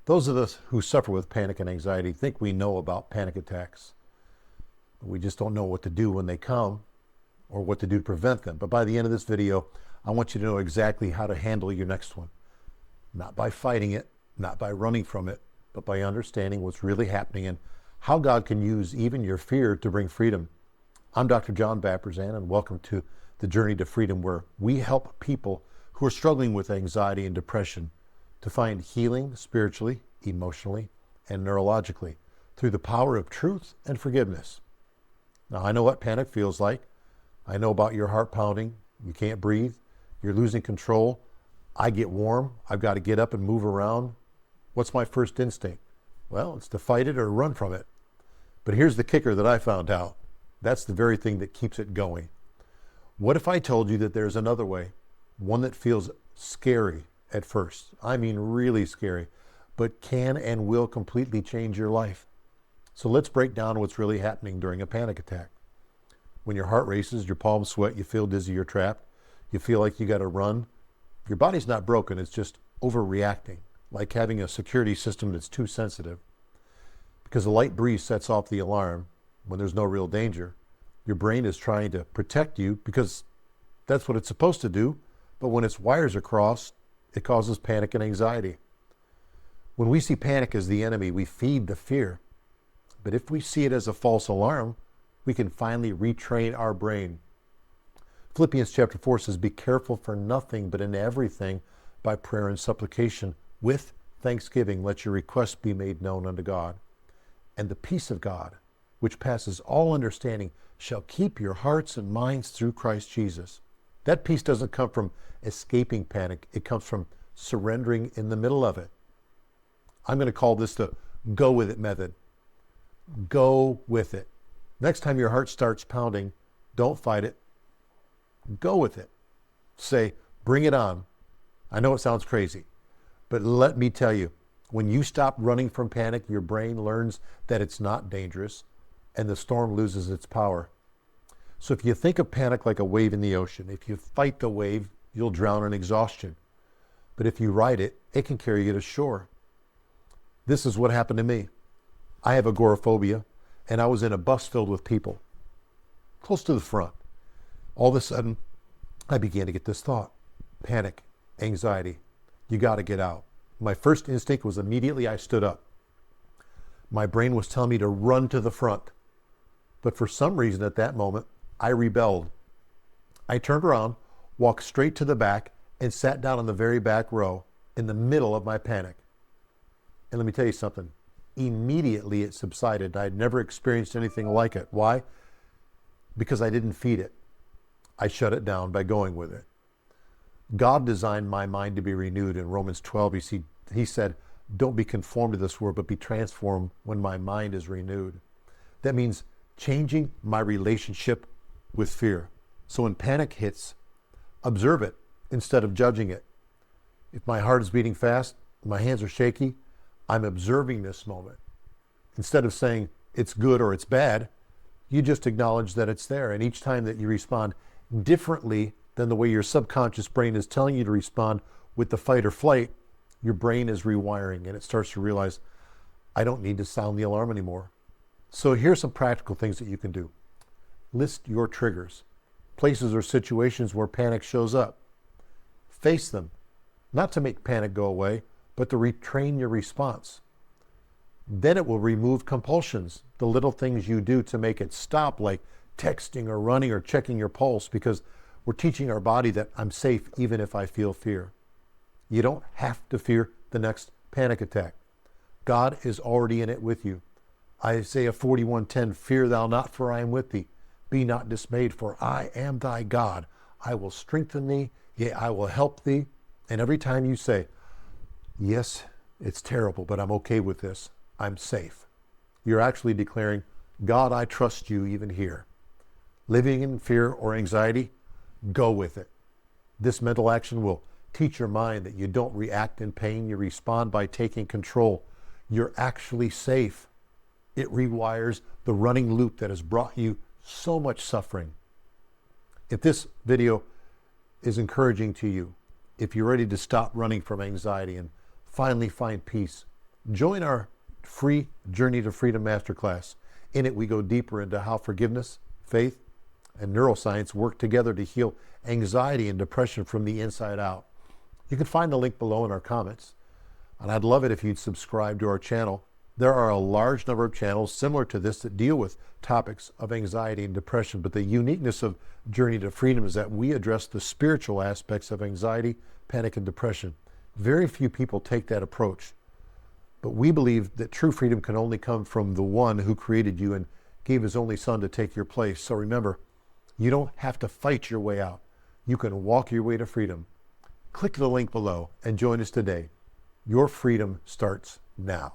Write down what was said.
Those of us who suffer with panic and anxiety think we know about panic attacks. We just don't know what to do when they come or what to do to prevent them. But by the end of this video, I want you to know exactly how to handle your next one. Not by fighting it, not by running from it, but by understanding what's really happening and how God can use even your fear to bring freedom. I'm Dr. John Vaprezsan, and welcome to the Journey to Freedom, where we help people who are struggling with anxiety and depression to find healing spiritually, emotionally, and neurologically through the power of truth and forgiveness. Now, I know what panic feels like. I know about your heart pounding. You can't breathe. You're losing control. I get warm. I've got to get up and move around. What's my first instinct? Well, it's to fight it or run from it. But here's the kicker that I found out. That's the very thing that keeps it going. What if I told you that there's another way, one that feels scary at first? I mean really scary, but can and will completely change your life. So let's break down what's really happening during a panic attack. When your heart races, your palms sweat, you feel dizzy, you're trapped, you feel like you got to run. Your body's not broken, it's just overreacting, like having a security system that's too sensitive. Because a light breeze sets off the alarm when there's no real danger. Your brain is trying to protect you because that's what it's supposed to do, but when its wires are crossed, it causes panic and anxiety. When we see panic as the enemy, we feed the fear. But if we see it as a false alarm, we can finally retrain our brain. Philippians chapter 4 says, "Be careful for nothing, but in everything, by prayer and supplication, with thanksgiving, let your requests be made known unto God. And the peace of God, which passes all understanding, shall keep your hearts and minds through Christ Jesus." That peace doesn't come from escaping panic. It comes from surrendering in the middle of it. I'm going to call this the go with it method. Go with it. Next time your heart starts pounding, don't fight it. Go with it. Say, bring it on. I know it sounds crazy, but let me tell you, when you stop running from panic, your brain learns that it's not dangerous and the storm loses its power. So if you think of panic like a wave in the ocean, if you fight the wave, you'll drown in exhaustion. But if you ride it, it can carry you to shore. This is what happened to me. I have agoraphobia, and I was in a bus filled with people, close to the front. All of a sudden, I began to get this thought: panic, anxiety, you got to get out. My first instinct was immediately I stood up. My brain was telling me to run to the front. But for some reason at that moment, I rebelled. I turned around, walked straight to the back, and sat down in the very back row in the middle of my panic. And let me tell you something. Immediately it subsided. I had never experienced anything like it. Why? Because I didn't feed it. I shut it down by going with it. God designed my mind to be renewed. In Romans 12, he said, "Don't be conformed to this world, but be transformed when my mind is renewed." That means changing my relationship with fear. So when panic hits, observe it instead of judging it. If my heart is beating fast, my hands are shaky, I'm observing this moment. Instead of saying it's good or it's bad, you just acknowledge that it's there. And each time that you respond differently than the way your subconscious brain is telling you to respond with the fight or flight, your brain is rewiring and it starts to realize, I don't need to sound the alarm anymore. So here's some practical things that you can do. List your triggers, places or situations where panic shows up. Face them, not to make panic go away, but to retrain your response. Then it will remove compulsions, the little things you do to make it stop, like texting or running or checking your pulse, because we're teaching our body that I'm safe even if I feel fear. You don't have to fear the next panic attack. God is already in it with you. Isaiah 41:10, "Fear thou not, for I am with thee. Be not dismayed, for I am thy God. I will strengthen thee, yea, I will help thee." And every time you say, yes, it's terrible, but I'm okay with this, I'm safe, you're actually declaring, God, I trust you even here. Living in fear or anxiety, go with it. This mental action will teach your mind that you don't react in pain, you respond by taking control. You're actually safe. It rewires the running loop that has brought you so much suffering. If this video is encouraging to you, if you're ready to stop running from anxiety and finally find peace, Join our free Journey to Freedom Masterclass. In it, we go deeper into how forgiveness, faith, and neuroscience work together to heal anxiety and depression from the inside out. You can find the link below in our comments. And I'd love it if you'd subscribe to our channel. There are a large number of channels similar to this that deal with topics of anxiety and depression, but the uniqueness of Journey to Freedom is that we address the spiritual aspects of anxiety, panic, and depression. Very few people take that approach, but we believe that true freedom can only come from the one who created you and gave his only son to take your place. So remember, you don't have to fight your way out. You can walk your way to freedom. Click the link below and join us today. Your freedom starts now.